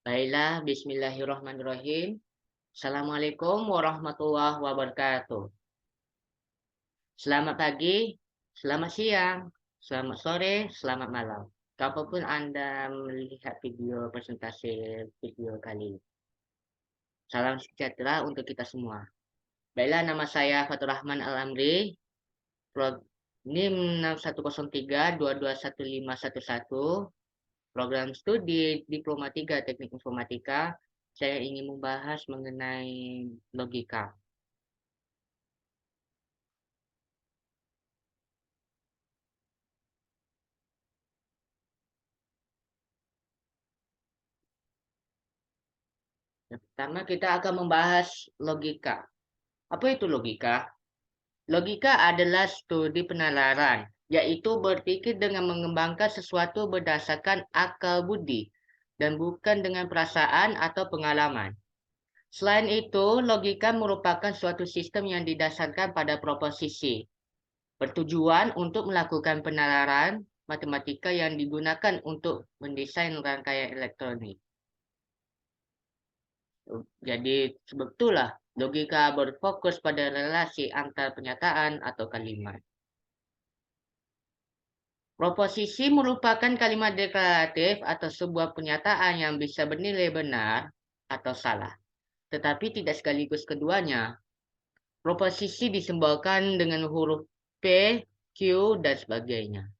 Baiklah, bismillahirrahmanirrahim. Assalamualaikum warahmatullahi wabarakatuh. Selamat pagi, selamat siang, selamat sore, selamat malam. Kapanpun Anda melihat video presentasi video kali ini. Salam sejahtera untuk kita semua. Baiklah, nama saya Fatur Rahman Al-Amri. NIM 6103221511. Program studi Diploma 3 Teknik Informatika. Saya ingin membahas mengenai logika. Yang pertama kita akan membahas logika. Apa itu logika? Logika adalah studi penalaran, yaitu berpikir dengan mengembangkan sesuatu berdasarkan akal budi dan bukan dengan perasaan atau pengalaman. Selain itu, logika merupakan suatu sistem yang didasarkan pada proposisi, bertujuan untuk melakukan penalaran matematika yang digunakan untuk mendesain rangkaian elektronik. Jadi sebetulnya logika berfokus pada relasi antar pernyataan atau kalimat. Proposisi merupakan kalimat deklaratif atau sebuah pernyataan yang bisa bernilai benar atau salah, tetapi tidak sekaligus keduanya. Proposisi disimbolkan dengan huruf P, Q, dan sebagainya.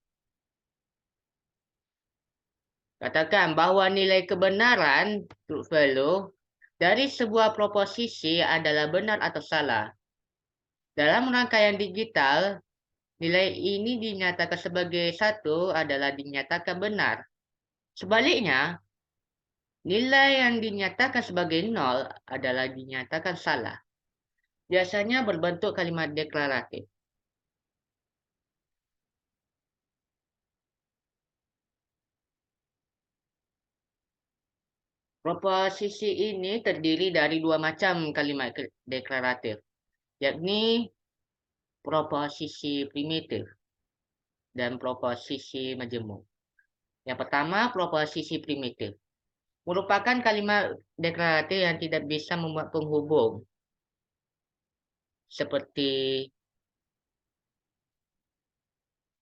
Katakan bahwa nilai kebenaran truth value dari sebuah proposisi adalah benar atau salah. Dalam rangkaian digital, nilai ini dinyatakan sebagai satu adalah dinyatakan benar. Sebaliknya, nilai yang dinyatakan sebagai nol adalah dinyatakan salah. Biasanya berbentuk kalimat deklaratif. Proposisi ini terdiri dari dua macam kalimat deklaratif, yakni proposisi primitif dan proposisi majemuk. Yang pertama, proposisi primitif merupakan kalimat deklaratif yang tidak bisa membuat penghubung, seperti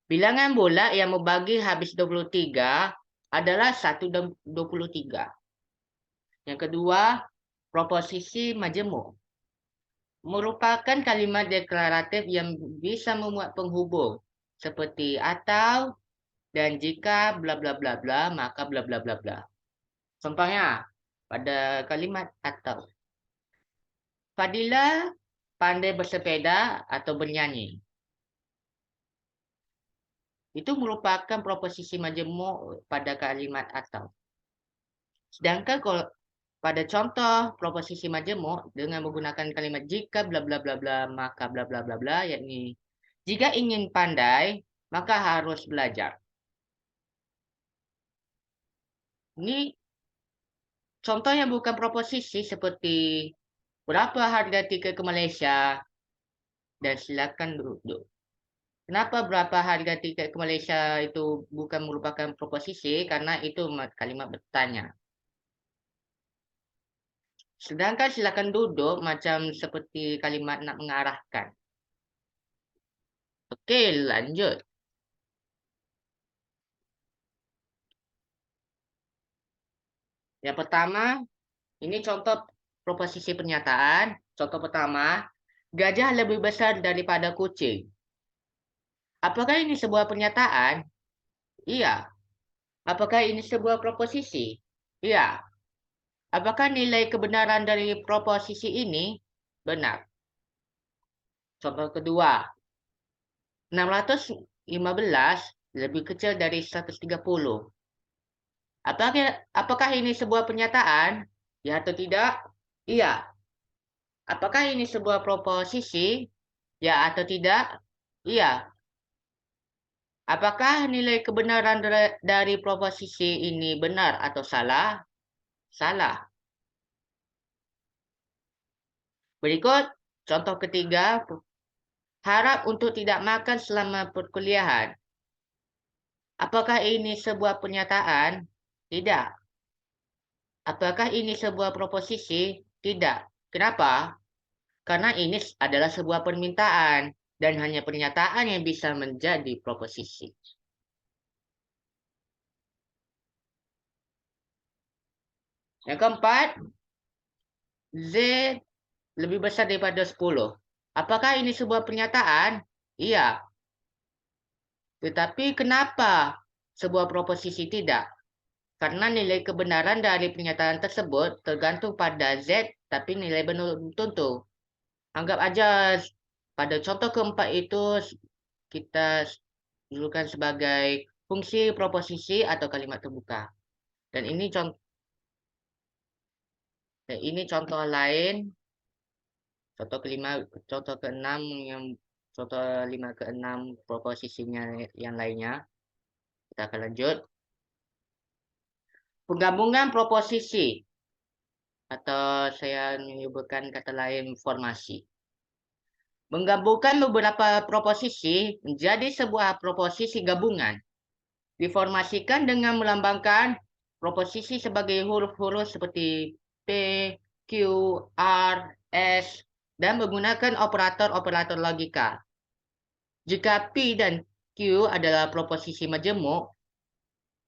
bilangan bulat yang membagi habis 23 adalah 1 dan 23. Yang kedua, proposisi majemuk merupakan kalimat deklaratif yang bisa memuat penghubung, seperti atau dan jika bla bla bla bla maka bla bla bla bla. Contohnya pada kalimat atau Fadila pandai bersepeda atau bernyanyi. Itu merupakan proposisi majemuk pada kalimat atau. Sedangkan kalau pada contoh proposisi majemuk dengan menggunakan kalimat jika bla bla bla bla maka bla bla bla bla, yakni jika ingin pandai maka harus belajar. Ini contohnya bukan proposisi seperti berapa harga tiket ke Malaysia dan silakan duduk. Kenapa berapa harga tiket ke Malaysia itu bukan merupakan proposisi? Karena itu kalimat bertanya. Sedangkan silakan duduk macam seperti kalimat nak mengarahkan. Oke, lanjut. Yang pertama, ini contoh proposisi pernyataan. Contoh pertama, gajah lebih besar daripada kucing. Apakah ini sebuah pernyataan? Iya. Apakah ini sebuah proposisi? Iya. Apakah nilai kebenaran dari proposisi ini? Benar. Contoh kedua, 615 lebih kecil dari 130. Apakah ini sebuah pernyataan? Ya atau tidak? Iya. Apakah ini sebuah proposisi? Ya atau tidak? Iya. Apakah nilai kebenaran dari proposisi ini benar atau salah? Salah. Berikut contoh ketiga, harap untuk tidak makan selama perkuliahan. Apakah ini sebuah pernyataan? Tidak. Apakah ini sebuah proposisi? Tidak. Kenapa? Karena ini adalah sebuah permintaan dan hanya pernyataan yang bisa menjadi proposisi. Yang keempat, Z lebih besar daripada 10. Apakah ini sebuah pernyataan? Iya. Tetapi kenapa sebuah proposisi tidak? Karena nilai kebenaran dari pernyataan tersebut tergantung pada Z, tapi nilai belum tentu. Anggap aja pada contoh keempat itu kita dulukan sebagai fungsi proposisi atau kalimat terbuka. Dan ini contoh lain, contoh kelima, contoh keenam yang contoh 5 ke 6 proposisinya yang lainnya. Kita akan lanjut. Penggabungan proposisi atau saya menyebutkan kata lain formasi. Menggabungkan beberapa proposisi menjadi sebuah proposisi gabungan. Diformasikan dengan melambangkan proposisi sebagai huruf-huruf seperti P, Q, R, S, dan menggunakan operator-operator logika. Jika P dan Q adalah proposisi majemuk,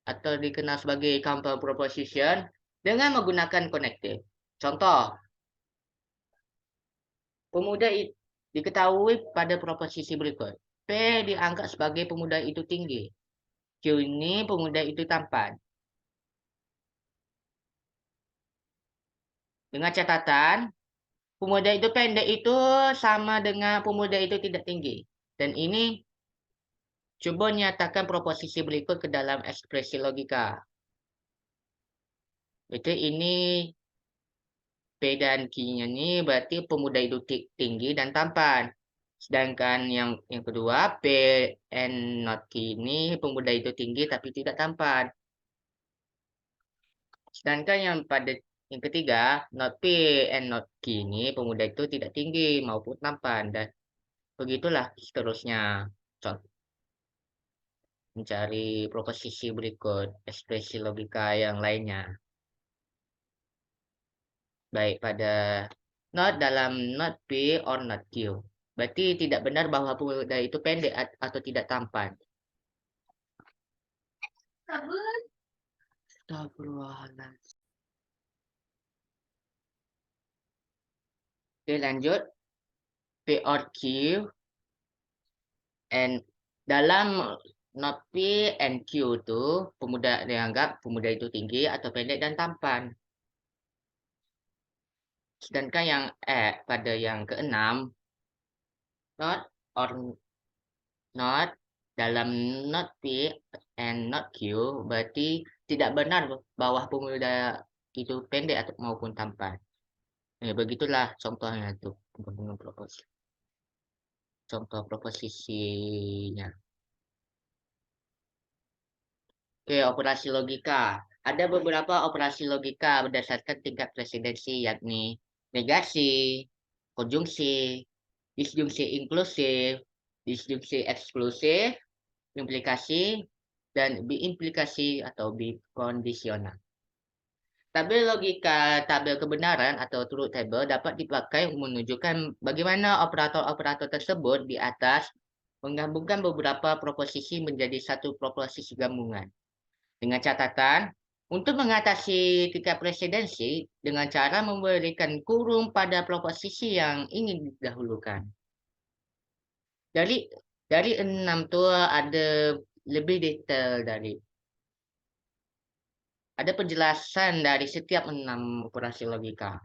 atau dikenal sebagai counter proposition, dengan menggunakan konektif. Contoh, pemuda diketahui pada proposisi berikut. P dianggap sebagai pemuda itu tinggi. Q ini pemuda itu tampan. Dengan catatan, pemuda itu pendek itu sama dengan pemuda itu tidak tinggi. Dan ini coba nyatakan proposisi berikut ke dalam ekspresi logika. Itu ini P dan Q-nya ini berarti pemuda itu tinggi dan tampan. Sedangkan yang kedua P and not Q ini pemuda itu tinggi tapi tidak tampan. Sedangkan yang ketiga not P and not Q ini pemuda itu tidak tinggi maupun tampan dan begitulah seterusnya. Contoh, mencari proposisi berikut ekspresi logika yang lainnya. Baik pada not dalam not P or not Q. Berarti tidak benar bahwa pemuda itu pendek atau tidak tampan. Astagfirullahaladzim. Oke, lanjut. P or Q. And dalam not P and Q itu pemuda dianggap pemuda itu tinggi atau pendek dan tampan. Sedangkan yang pada yang keenam not or not dalam not P and not Q berarti tidak benar bahwa pemuda itu pendek atau maupun tampan. Begitulah contohnya itu penggabungan proposisi. Contoh proposisinya. Oke, operasi logika. Ada beberapa operasi logika berdasarkan tingkat presidensi yakni negasi, konjungsi, disjungsi inklusif, disjungsi eksklusif, implikasi, dan biimplikasi atau bikondisional. Tabel logika, tabel kebenaran atau truth table dapat dipakai untuk menunjukkan bagaimana operator-operator tersebut di atas menggabungkan beberapa proposisi menjadi satu proposisi gabungan. Dengan catatan, untuk mengatasi tingkat presidensi dengan cara memberikan kurung pada proposisi yang ingin didahulukan. Dari 6 tuh ada lebih detail ada penjelasan dari setiap 6 operasi logika.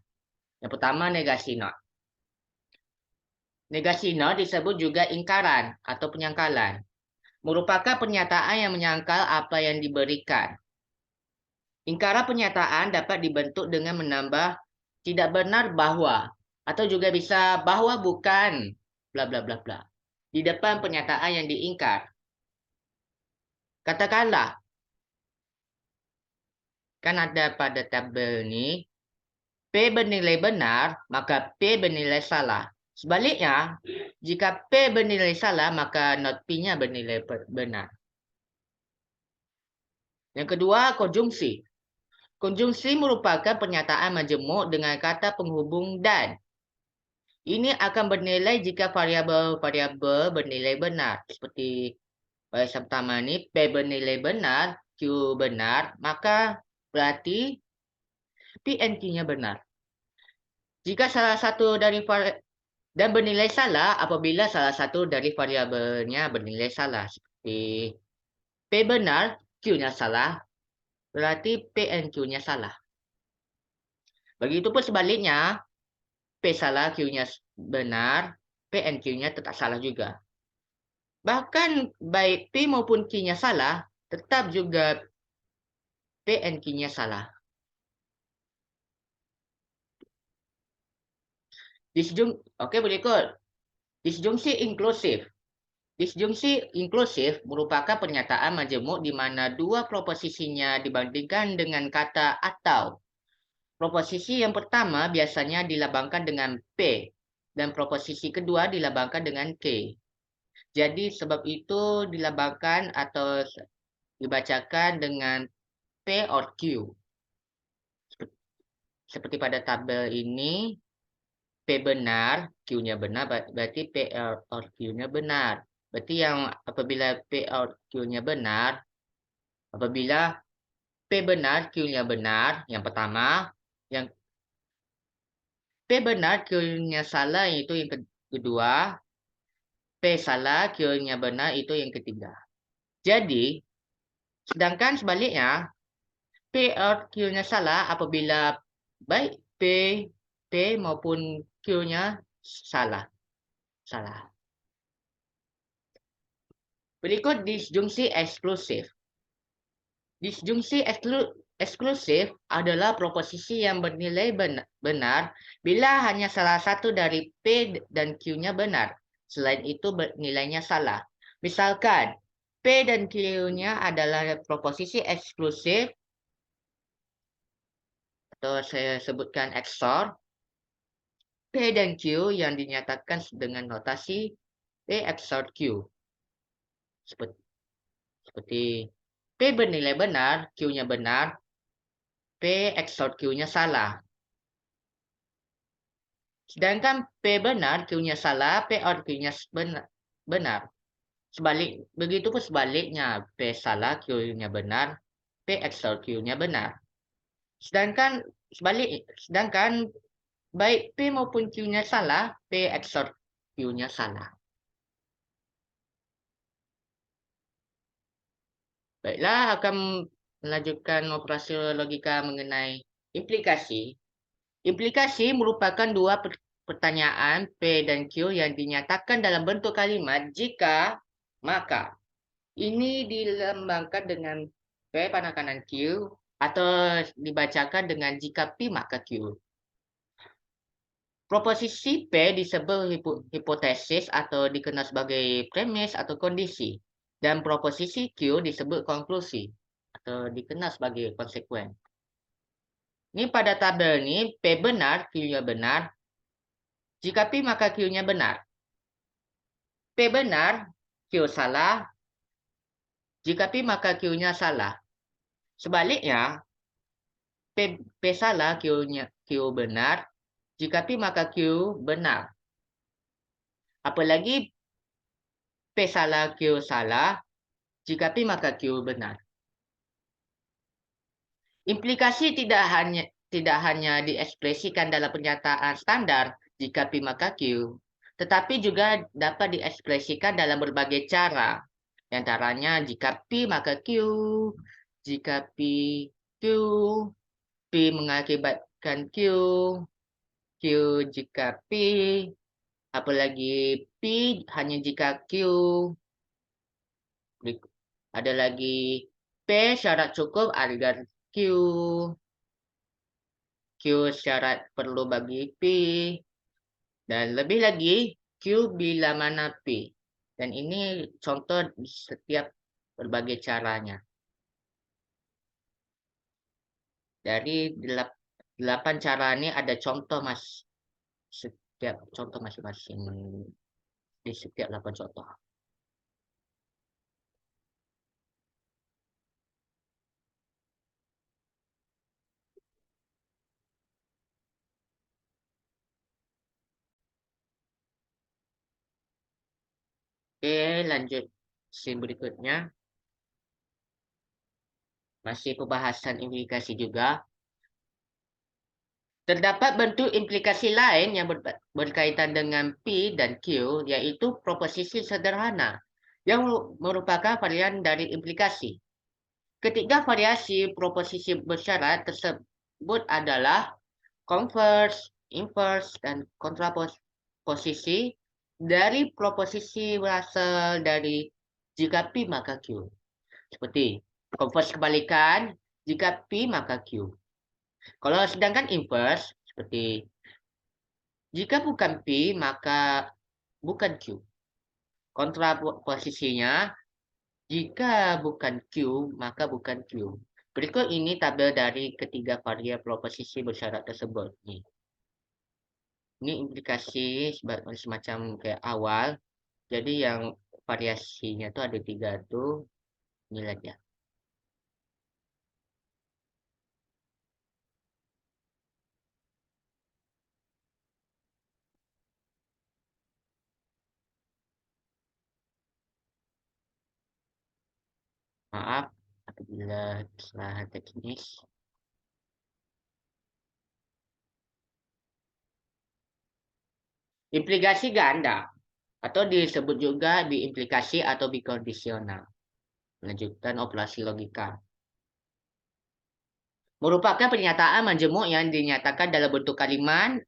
Yang pertama, negasi not. Negasi not disebut juga ingkaran atau penyangkalan. Merupakan pernyataan yang menyangkal apa yang diberikan. Ingkaran pernyataan dapat dibentuk dengan menambah tidak benar bahwa atau juga bisa bahwa bukan bla bla bla bla di depan pernyataan yang diingkar. Katakanlah, kan ada pada tabel ini P bernilai benar, maka P bernilai salah. Sebaliknya, jika P bernilai salah, maka not P-nya bernilai benar. Yang kedua, konjungsi. Konjungsi merupakan pernyataan majemuk dengan kata penghubung dan. Ini akan bernilai jika variabel-variabel bernilai benar. Seperti pada pertama ini, P bernilai benar, Q benar, maka berarti P dan Q-nya benar. Jika salah satu dari dan bernilai salah apabila salah satu dari variabelnya bernilai salah. Seperti P benar, Q-nya salah, berarti P dan Q-nya salah. Begitupun sebaliknya, P salah, Q-nya benar, P dan Q-nya tetap salah juga. Bahkan baik P maupun Q-nya salah, tetap juga P dan Q-nya salah. Oke, berikut. Disjungsi inklusif. Disjungsi inklusif merupakan pernyataan majemuk di mana dua proposisinya dibandingkan dengan kata atau. Proposisi yang pertama biasanya dilambangkan dengan P, dan proposisi kedua dilambangkan dengan K. Jadi sebab itu dilambangkan atau dibacakan dengan P or Q. Seperti pada tabel ini, P benar, Q-nya benar, berarti P or Q-nya benar. Berarti yang apabila P or Q-nya benar, apabila P benar, Q-nya benar, yang pertama, yang P benar, Q-nya salah, itu yang kedua, P salah, Q-nya benar, itu yang ketiga. Jadi, sedangkan sebaliknya, P or Q-nya salah apabila baik P maupun Q-nya salah. Berikut disjungsi eksklusif. Disjungsi eksklusif adalah proposisi yang bernilai benar bila hanya salah satu dari P dan Q-nya benar. Selain itu nilainya salah. Misalkan P dan Q-nya adalah proposisi eksklusif atau saya sebutkan XOR. P dan Q yang dinyatakan dengan notasi P XOR Q. Seperti P bernilai benar, Q-nya benar, P XOR Q-nya salah. Sedangkan P benar, Q-nya salah, P OR Q-nya benar. Begitu pun sebaliknya, P salah, Q-nya benar, P XOR Q-nya benar. Sedangkan baik P maupun Q-nya salah, P XOR Q-nya salah. Baiklah, akan melanjutkan operasi logika mengenai implikasi. Implikasi merupakan dua pertanyaan P dan Q yang dinyatakan dalam bentuk kalimat jika, maka. Ini dilambangkan dengan P pangkalan Q atau dibacakan dengan jika P maka Q. Proposisi P disebut hipotesis atau dikenal sebagai premis atau kondisi. Dan proposisi Q disebut konklusi atau dikenal sebagai konsekuen. Ini pada tabel ini P benar, Q-nya benar. Jika P maka Q-nya benar. P benar, Q salah. Jika P maka Q-nya salah. Sebaliknya, P salah, Q benar. Jika P maka Q benar. Apalagi P salah, Q salah. Jika P maka Q benar. Implikasi tidak hanya diekspresikan dalam pernyataan standar jika P maka Q, tetapi juga dapat diekspresikan dalam berbagai cara. Di antaranya jika P maka Q, jika Q mengakibatkan Q jika P, apalagi P hanya jika Q. Ada lagi P syarat cukup agar Q syarat perlu bagi P, dan lebih lagi Q bila mana P. Dan ini contoh di setiap berbagai caranya. Dari 8 cara ini ada contoh setiap contoh masing-masing di setiap 8 contoh. Oke, lanjut scene berikutnya. Masih pembahasan implikasi juga. Terdapat bentuk implikasi lain yang berkaitan dengan P dan Q, yaitu proposisi sederhana, yang merupakan varian dari implikasi. Ketiga variasi proposisi bersyarat tersebut adalah converse, inverse, dan kontraposisi dari proposisi berasal dari jika P maka Q. Seperti converse kebalikan, jika P maka Q. Kalau sedangkan inverse, seperti jika bukan P maka bukan Q. Kontraposisinya, jika bukan Q maka bukan Q. Berikut ini tabel dari ketiga varian proposisi bersyarat tersebut. Ini implikasi semacam kayak awal. Jadi yang variasinya tuh ada 3 tuh. Ini lihat ya. Maaf apabila kesalahan teknis. Implikasi ganda atau disebut juga biimplikasi atau bikondisional. Melanjutkan operasi logika. Merupakan pernyataan majemuk yang dinyatakan dalam bentuk kalimat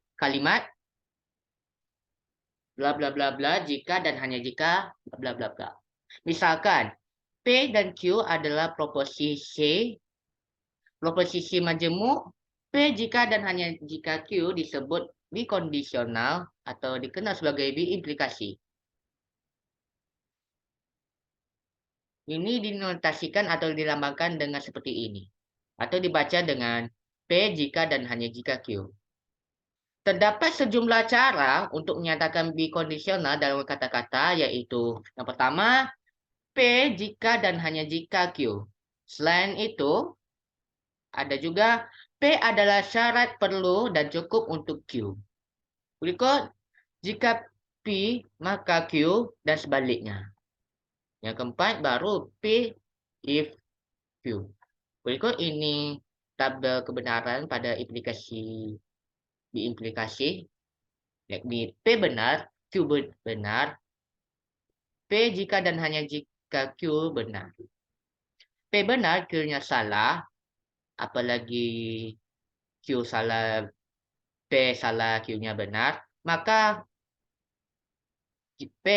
bla bla bla bla jika dan hanya jika bla bla bla. Misalkan P dan Q adalah proposisi majemuk. P jika dan hanya jika Q disebut bikondisional atau dikenal sebagai biimplikasi. Ini dinotasikan atau dilambangkan dengan seperti ini. Atau dibaca dengan P jika dan hanya jika Q. Terdapat sejumlah cara untuk menyatakan bikondisional dalam kata-kata, yaitu yang pertama, P jika dan hanya jika Q. Selain itu, ada juga P adalah syarat perlu dan cukup untuk Q. Berikut, jika P maka Q dan sebaliknya. Yang keempat baru P if Q. Berikut ini tabel kebenaran pada implikasi, yakni P benar, Q benar, P jika dan hanya jika Q benar. P benar, Q-nya salah, apalagi Q salah, P salah, Q-nya benar, maka P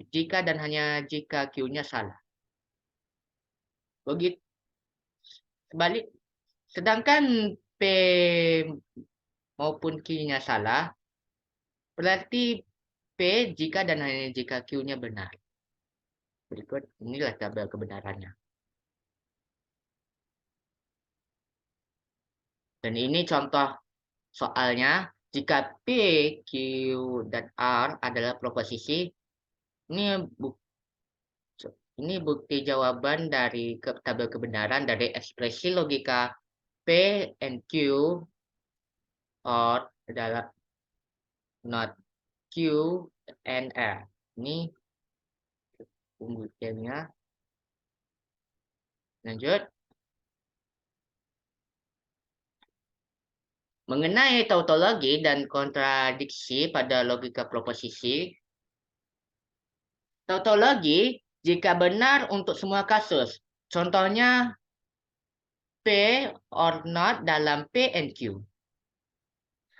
jika dan hanya jika Q-nya salah. Begitu sebalik, sedangkan P maupun Q-nya salah, berarti P jika dan hanya jika Q-nya benar. Berikut inilah tabel kebenarannya. Dan ini contoh soalnya, jika P, Q, dan R adalah proposisi, ini bukti jawaban dari tabel kebenaran dari ekspresi logika P and Q or adalah not Q and R. Ini pembuktiannya. Lanjut. Mengenai tautologi dan kontradiksi pada logika proposisi, tautologi jika benar untuk semua kasus. Contohnya P or not dalam P and Q.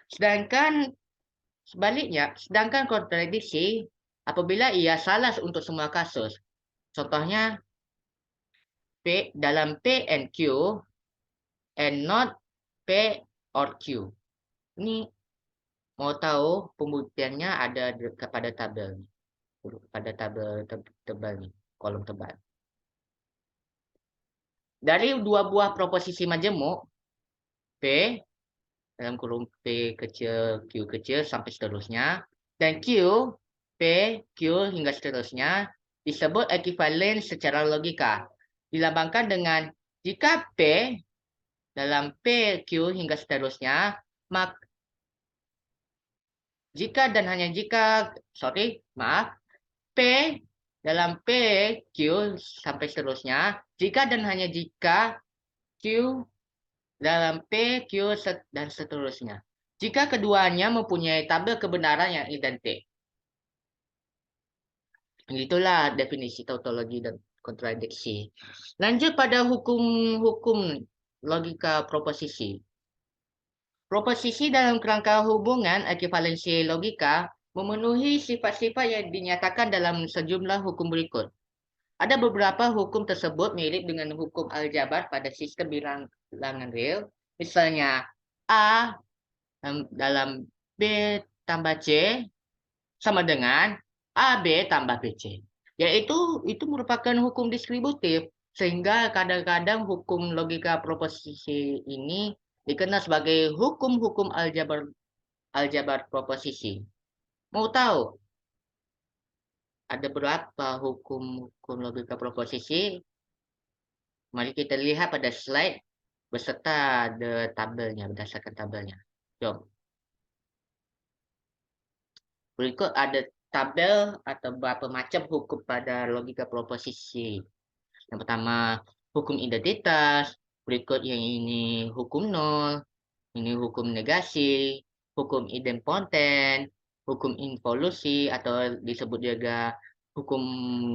Sedangkan kontradiksi apabila ia salah untuk semua kasus. Contohnya P dalam P and Q and not P or Q. Ini mau tahu pembuktiannya ada pada tabel. Pada tabel tebal nih, kolom tebal. Dari dua buah proposisi majemuk P dalam kurung P kecil, Q kecil, sampai seterusnya. Dan Q, P, Q, hingga seterusnya disebut ekuivalen secara logika. Dilambangkan dengan jika P dalam P, Q, hingga seterusnya, maka jika dan hanya jika, P dalam P, Q, sampai seterusnya, jika dan hanya jika Q dalam P, Q, dan seterusnya. Jika keduanya mempunyai tabel kebenaran yang identik. Itulah definisi tautologi dan kontradiksi. Lanjut pada hukum-hukum logika proposisi. Proposisi dalam kerangka hubungan ekivalensi logika memenuhi sifat-sifat yang dinyatakan dalam sejumlah hukum berikut. Ada beberapa hukum tersebut mirip dengan hukum aljabar pada sistem bilangan real. Misalnya A dalam B tambah C sama dengan AB tambah BC. Yaitu itu merupakan hukum distributif, sehingga kadang-kadang hukum logika proposisi ini dikenal sebagai hukum-hukum aljabar proposisi. Mau tahu ada berapa hukum-hukum logika proposisi? Mari kita lihat pada slide beserta tabelnya, berdasarkan tabelnya. Jom. Berikut ada tabel atau beberapa macam hukum pada logika proposisi. Yang pertama, hukum identitas. Berikut yang ini hukum nol. Ini hukum negasi, hukum idempoten, hukum involusi atau disebut juga hukum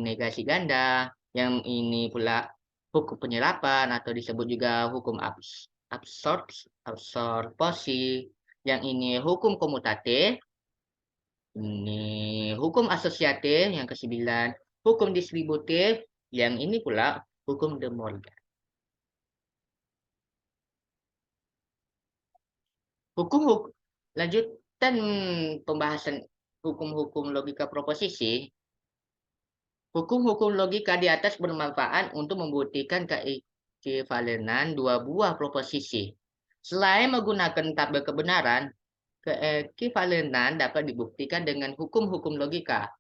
negasi ganda. Yang ini pula hukum penyerapan atau disebut juga hukum absorpsi. Yang ini hukum komutatif. Ini hukum asosiatif yang ke-9, hukum distributif, yang ini pula hukum De Morgan. Lanjutan pembahasan hukum-hukum logika proposisi. Hukum-hukum logika di atas bermanfaat untuk membuktikan keekivalenan dua buah proposisi. Selain menggunakan tabel kebenaran, keekivalenan dapat dibuktikan dengan hukum-hukum logika,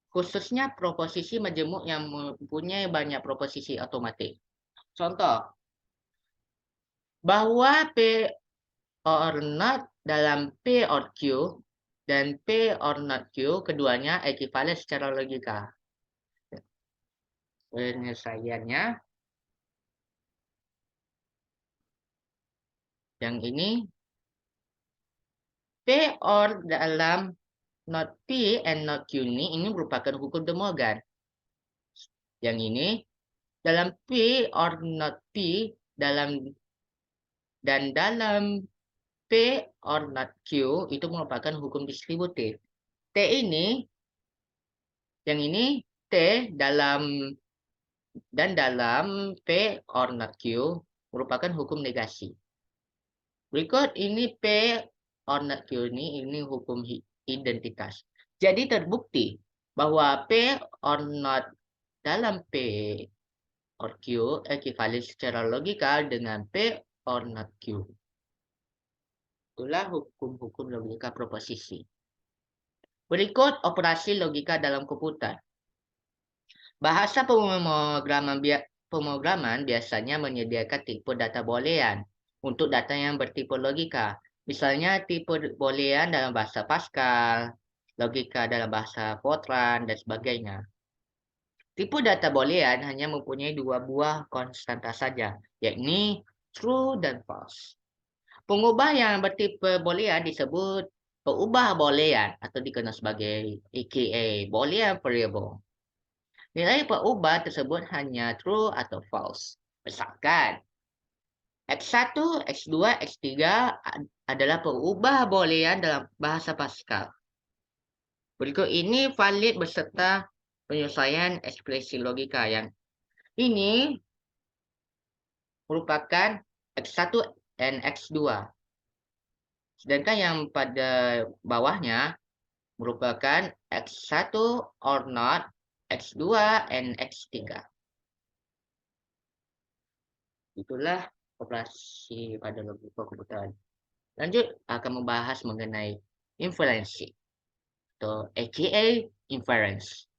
khususnya proposisi majemuk yang mempunyai banyak proposisi otomatis. Contoh, bahwa P or not dalam P or Q dan P or not Q keduanya ekivalen secara logika. Penyelesaiannya yang ini P or dalam not P and not Q ini merupakan hukum De Morgan. Yang ini dalam P or not P dalam P or not Q itu merupakan hukum distributif. T ini, yang ini T dalam P or not Q merupakan hukum negasi. Berikut ini P or not Q ini hukum identitas. Jadi terbukti bahwa P or not dalam P or Q ekivalen secara logika dengan P or not Q. Itulah hukum-hukum logika proposisi. Berikut operasi logika dalam komputer. Bahasa pemrograman biasanya menyediakan tipe data boolean untuk data yang bertipe logika. Misalnya tipe boolean dalam bahasa Pascal, logika dalam bahasa Fortran, dan sebagainya. Tipe data boolean hanya mempunyai dua buah konstanta saja, yakni true dan false. Pengubah yang bertipe boolean disebut pengubah boolean atau dikenal sebagai aka boolean variable. Nilai pengubah tersebut hanya true atau false. Misalkan X1, X2, X3 adalah pengubah boolean dalam bahasa Pascal. Berikut ini valid beserta penyelesaian ekspresi logika yang ini merupakan X1 dan X2. Sedangkan yang pada bawahnya merupakan X1 or not, X2, and X3. Itulah operasi pada logika komputer. Lanjut akan membahas mengenai inferensi atau aka inference.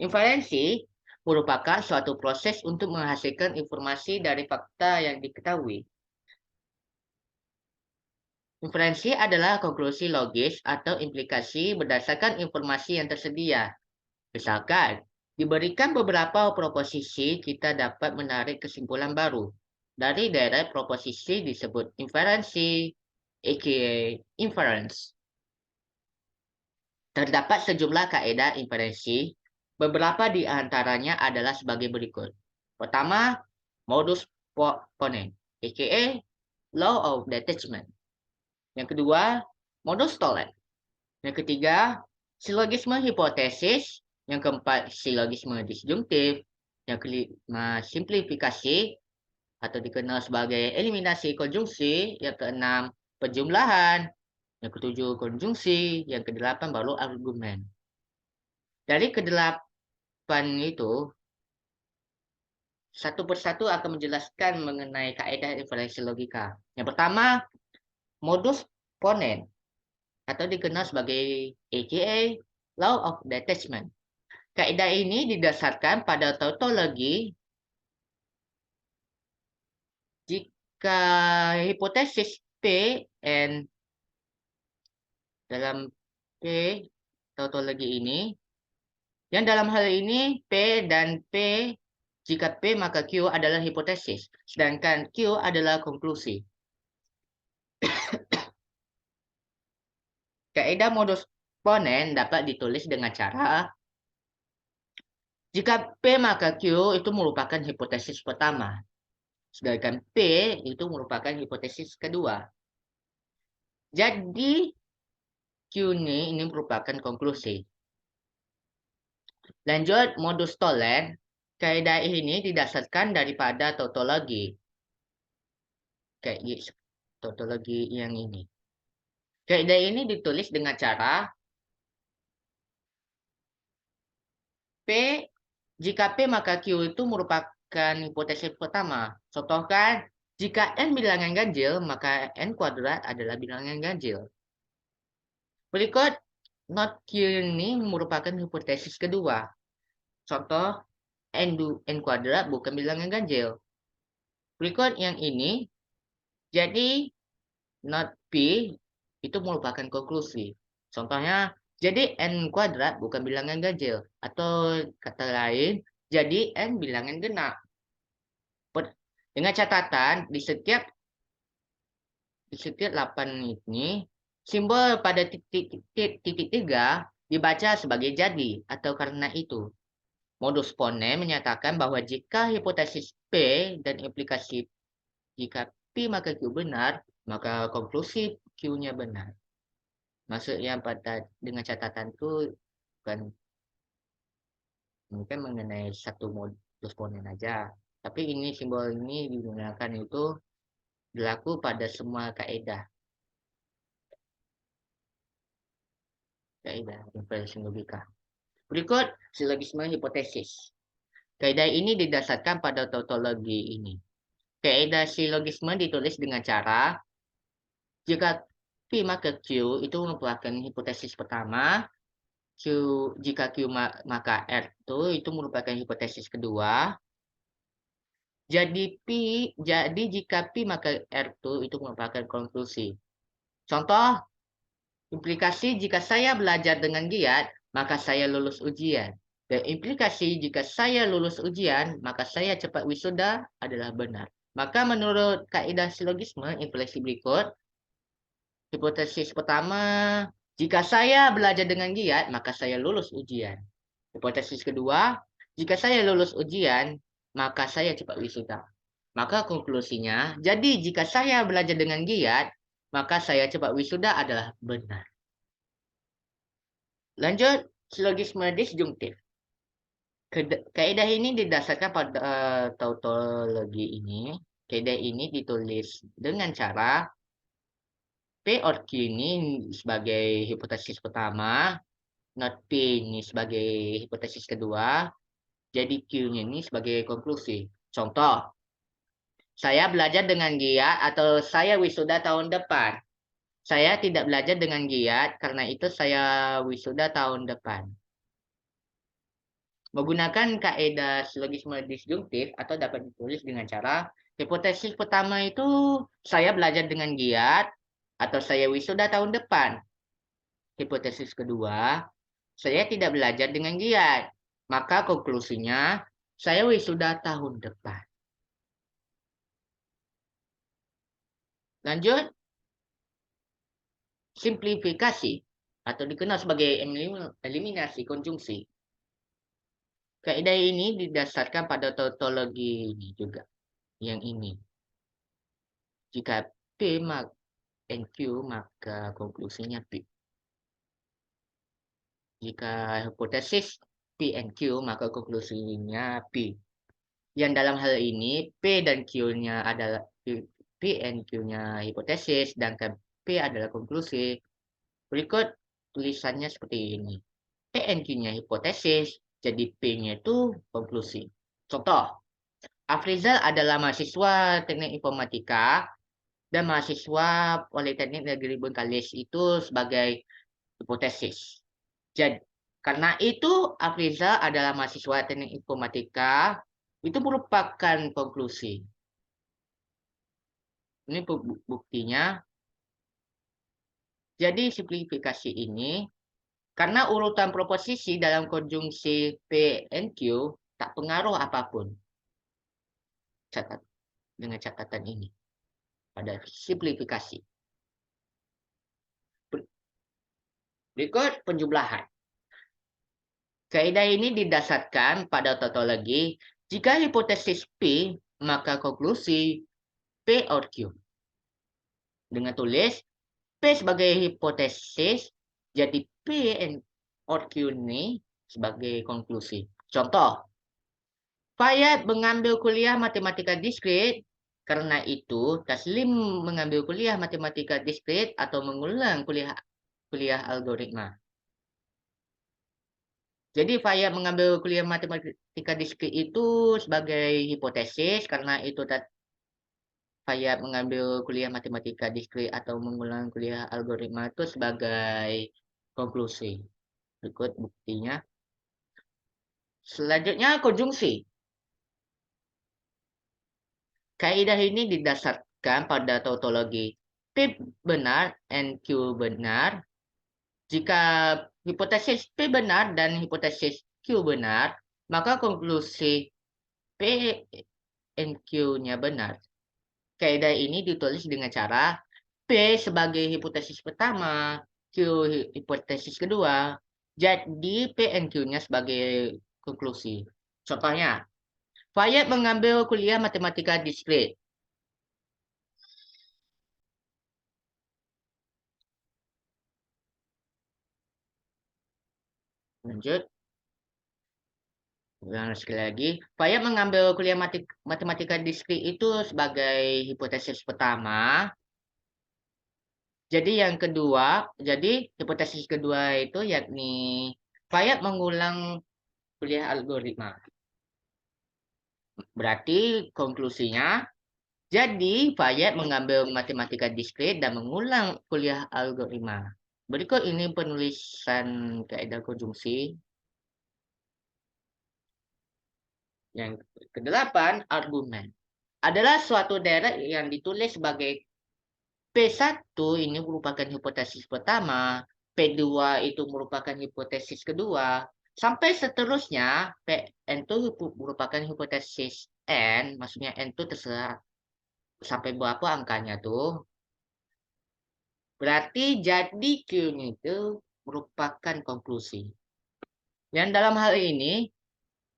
Inferensi merupakan suatu proses untuk menghasilkan informasi dari fakta yang diketahui. Inferensi adalah konklusi logis atau implikasi berdasarkan informasi yang tersedia. Misalkan, Diberikan beberapa proposisi, kita dapat menarik kesimpulan baru. Dari deret proposisi disebut inferensi, aka inference. Terdapat sejumlah kaidah inferensi, beberapa di antaranya adalah sebagai berikut. Pertama, modus ponens, aka law of detachment. Yang kedua, modus tollens. Yang ketiga, silogisme hipotesis. Yang keempat, silogisme disjungtif. Yang kelima, simplifikasi atau dikenal sebagai eliminasi konjungsi. Yang keenam, penjumlahan. Yang ketujuh, konjungsi. Yang kedelapan, baru argumen. Dari kedelapan itu, satu persatu akan menjelaskan mengenai kaidah inferensi logika. Yang pertama, modus ponens atau dikenal sebagai AKA law of detachment. Kaidah ini didasarkan pada tautologi jika hipotesis P and dalam P tautologi ini, yang dalam hal ini P dan P, jika P maka Q adalah hipotesis, sedangkan Q adalah konklusi. Kaidah modus ponens dapat ditulis dengan cara jika P maka Q itu merupakan hipotesis pertama, sedangkan P itu merupakan hipotesis kedua. Jadi Q ini merupakan konklusi. Lanjut, modus tollens. Kaidah ini didasarkan daripada tautologi. Kayak tautologi yang ini. Kaidah ini ditulis dengan cara P, jika P maka Q itu merupakan hipotesis pertama. Contohkan, jika N bilangan ganjil, maka N kuadrat adalah bilangan ganjil. Berikut, not Q ini merupakan hipotesis kedua. Contoh, N kuadrat bukan bilangan ganjil. Berikut yang ini, jadi not P itu merupakan konklusi. Contohnya, jadi N kuadrat bukan bilangan ganjil. Atau kata lain, jadi N bilangan genap. Dengan catatan, di setiap 8 ini, simbol pada titik 3 dibaca sebagai jadi atau karena itu. Modus ponens menyatakan bahwa jika hipotesis P dan implikasi jika P maka Q benar, maka konklusi Q-nya benar. Maksudnya dengan catatan itu bukan mungkin mengenai satu modus ponens aja. Tapi ini simbol ini digunakan itu berlaku pada semua kaidah. Kaidah inferensi logika. Berikut silogisme hipotesis. Kaidah ini didasarkan pada tautologi ini. Kaidah silogisme ditulis dengan cara jika P maka Q itu merupakan hipotesis pertama, jika Q maka R itu merupakan hipotesis kedua. Jadi jika P maka R itu merupakan konklusi. Contoh, implikasi jika saya belajar dengan giat, maka saya lulus ujian. Dan implikasi jika saya lulus ujian, maka saya cepat wisuda adalah benar. Maka menurut kaidah silogisme inferensi berikut, hipotesis pertama, jika saya belajar dengan giat, maka saya lulus ujian. Hipotesis kedua, jika saya lulus ujian, maka saya cepat wisuda. Maka konklusinya, jadi jika saya belajar dengan giat, maka saya cepat wisuda adalah benar. Lanjut, silogisme disjungtif. Kaidah ini didasarkan pada tautologi ini. Kaidah ini ditulis dengan cara P or Q ini sebagai hipotesis pertama, not P ini sebagai hipotesis kedua, jadi Q-nya ini sebagai konklusi. Contoh, saya belajar dengan giat atau saya wisuda tahun depan. Saya tidak belajar dengan giat, karena itu saya wisuda tahun depan. Menggunakan kaidah silogisme disjungtif atau dapat ditulis dengan cara hipotesis pertama itu saya belajar dengan giat atau saya wisuda tahun depan. Hipotesis kedua, saya tidak belajar dengan giat. maka konklusinya saya wisuda tahun depan. Lanjut, simplifikasi atau dikenal sebagai eliminasi konjungsi. Kaidah ini didasarkan pada tautologi ini juga, yang ini. Jika P and Q, maka konklusinya P. Jika hipotesis P and Q, maka konklusinya P. Yang dalam hal ini, P dan Q-nya adalah P and Q-nya hipotesis, dan P adalah konklusi. Berikut tulisannya seperti ini. P and Q-nya hipotesis, jadi P-nya itu konklusi. Contoh, Afrizal adalah mahasiswa teknik informatika dan mahasiswa Politeknik Negeri Bengkalis itu sebagai hipotesis. Jadi, karena itu Afrizal adalah mahasiswa teknik informatika, itu merupakan konklusi. Ini buktinya. Jadi simplifikasi ini, karena urutan proposisi dalam konjungsi P and Q tak pengaruh apapun. Catat dengan catatan ini pada simplifikasi. Berikut penjumlahan. Kaidah ini didasarkan pada tautologi. Jika hipotesis P, maka konklusi P or Q. Dengan tulis P sebagai hipotesis, jadi P or Q ini sebagai konklusi. Contoh, Fayat mengambil kuliah matematika diskrit, karena itu Taslim mengambil kuliah matematika diskrit atau mengulang kuliah algoritma. Jadi Fayat mengambil kuliah matematika diskrit itu sebagai hipotesis, karena itu Fayat mengambil kuliah matematika diskrit atau mengulang kuliah algoritma itu sebagai konklusi. Berikut buktinya. Selanjutnya konjungsi. Kaidah ini didasarkan pada tautologi. P benar and Q benar. Jika hipotesis P benar dan hipotesis Q benar, maka konklusi P and Q-nya benar. Kaidah ini ditulis dengan cara P sebagai hipotesis pertama, Q hipotesis kedua. Jadi P and Q-nya sebagai konklusi. Contohnya, Fayat mengambil kuliah matematika diskrit. Lanjut. Sekali lagi, Fayat mengambil kuliah matematika diskrit itu sebagai hipotesis pertama. Jadi yang kedua, jadi hipotesis kedua itu yakni Fayat mengulang kuliah algoritma. Berarti konklusinya, jadi Fayat mengambil matematika diskrit dan mengulang kuliah algoritma. Berikut ini penulisan kaidah konjungsi. Yang kedelapan, argumen. Adalah suatu daerah yang ditulis sebagai P1 ini merupakan hipotesis pertama, P2 itu merupakan hipotesis kedua, sampai seterusnya Pn itu merupakan hipotesis N, maksudnya N itu terserah sampai berapa angkanya tuh. Berarti jadi Q-nya itu merupakan konklusi. Yang dalam hal ini,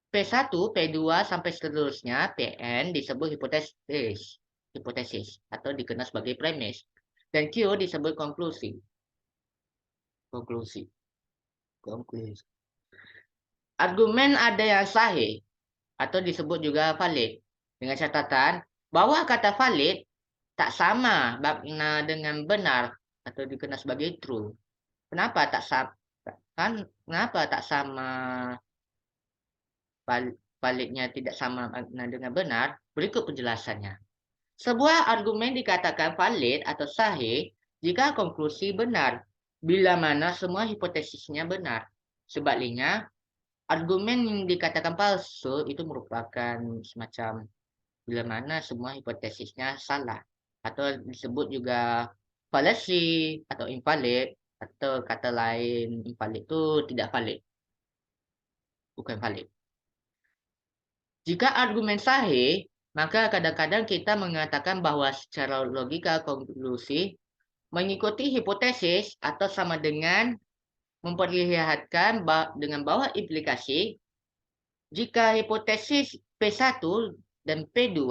P1, P2, sampai seterusnya, Pn disebut hipotesis atau dikenal sebagai premis. Dan Q disebut konklusi. Konklusi. Argumen ada yang sahih atau disebut juga valid. Dengan catatan bahwa kata valid tak sama makna dengan benar atau dikenal sebagai true. Kenapa tak sama? Kenapa tak sama validnya tidak sama makna dengan benar? Berikut penjelasannya. Sebuah argumen dikatakan valid atau sahih jika konklusi benar, bila mana semua hipotesisnya benar. Sebaliknya, argumen yang dikatakan palsu itu merupakan semacam bila mana semua hipotesisnya salah, atau disebut juga fallacy atau invalid, atau kata lain invalid itu tidak valid. bukan valid. Jika argumen sahih, maka kadang-kadang kita mengatakan bahwa secara logika konklusi mengikuti hipotesis atau sama dengan memperlihatkan dengan bahwa implikasi jika hipotesis P1 dan P2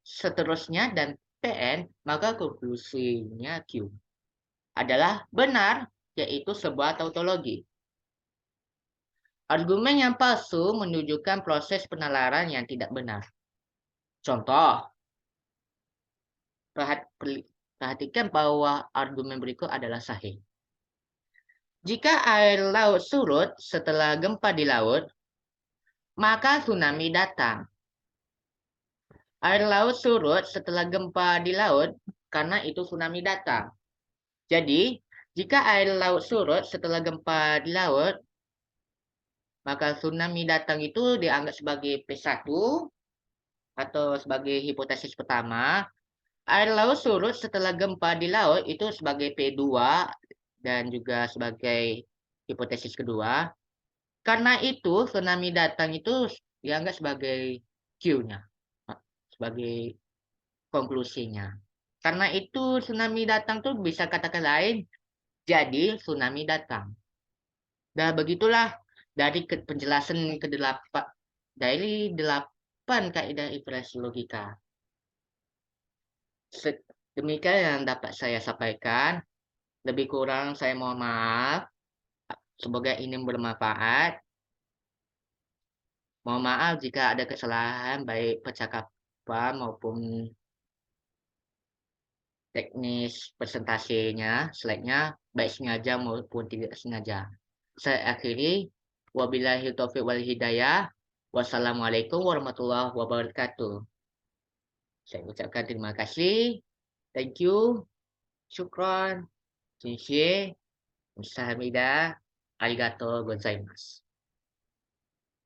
seterusnya dan Pn, maka konklusinya Q adalah benar, yaitu sebuah tautologi. Argumen yang palsu menunjukkan proses penalaran yang tidak benar. Contoh, perhatikan bahwa argumen berikut adalah sahih. Jika air laut surut setelah gempa di laut, maka tsunami datang. Air laut surut setelah gempa di laut karena itu tsunami datang. Jadi, jika air laut surut setelah gempa di laut, maka tsunami datang itu dianggap sebagai P1 atau sebagai hipotesis pertama. Air laut surut setelah gempa di laut itu sebagai P2 dan juga sebagai hipotesis kedua. Karena itu tsunami datang itu dianggap sebagai Q-nya, sebagai konklusinya. Karena itu tsunami datang tuh bisa katakan lain, jadi tsunami datang. Nah begitulah dari penjelasan ke-8 dari 8 kaidah inferensi logika. Demikian yang dapat saya sampaikan. Lebih kurang saya mohon maaf. Semoga ini bermanfaat. Mohon maaf jika ada kesalahan baik percakapan maupun teknis presentasinya, slide-nya, baik sengaja maupun tidak sengaja. Saya akhiri. Wabillahi taufiq wal hidayah. Wassalamualaikum warahmatullahi wabarakatuh. Saya ucapkan terima kasih. Thank you. Syukron. Cinshe. Sahamida. Arigato gozaimasu.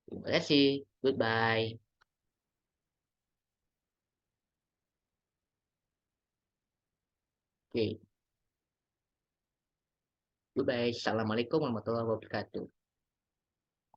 Terima kasih. Goodbye. Oke. Goodbye. Assalamualaikum warahmatullahi wabarakatuh.